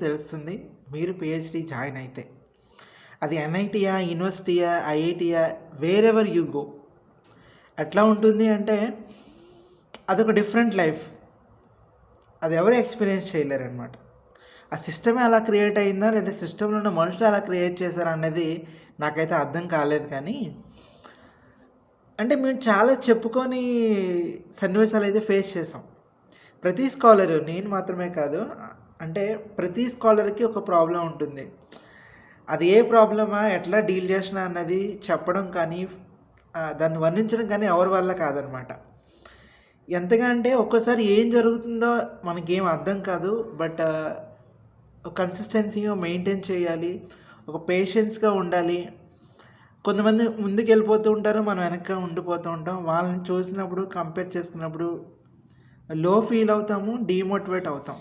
తెలుస్తుంది మీరు PhD join అయితే. అది ఎన్‌ఐటీయా, యూనివర్సిటీయా, ఐఐటీయా వేరెవర్ యూ గో. ఎట్లా ఉంటుంది అంటే అదొక డిఫరెంట్ లైఫ్. అది ఎవరు ఎక్స్‌పీరియన్స్ చేయలేరనమాట. ఆ సిస్టమే అలా క్రియేట్ అయిందా? లేదా సిస్టమ్‌లో ఉన్న మనుషులు అలా క్రియేట్ చేశారా అనేది నాకైతే అర్థం కాలేదు కానీ, అంటే మేము చాలా చెప్పుకొని సన్నివేశాలైతే ఫేస్ చేసాం. ప్రతి స్కాలరు నేను మాత్రమే కాదు. అంటే ప్రతి స్కాలర్‌కి ఒక ప్రాబ్లమ్ ఉంటుంది. అది ఏ ప్రాబ్లమా, ఎట్లా డీల్ చేసినా అన్నది చెప్పడం కానీ, దాన్ని వర్ణించడం కానీ ఎవరి వల్ల కాదనమాట. ఎంతగా అంటే ఒక్కోసారి ఏం జరుగుతుందో మనకేం అర్థం కాదు. బట్ కన్సిస్టెన్సీగా మెయింటైన్ చేయాలి. ఒక పేషెన్స్‌గా ఉండాలి. కొంతమంది ముందుకెళ్ళిపోతూ ఉంటారు. మనం వెనక ఉండిపోతూ ఉంటాం. వాళ్ళని చూసినప్పుడు కంపేర్ చేసుకున్నప్పుడు లో ఫీల్ అవుతాము. డీమోటివేట్ అవుతాం.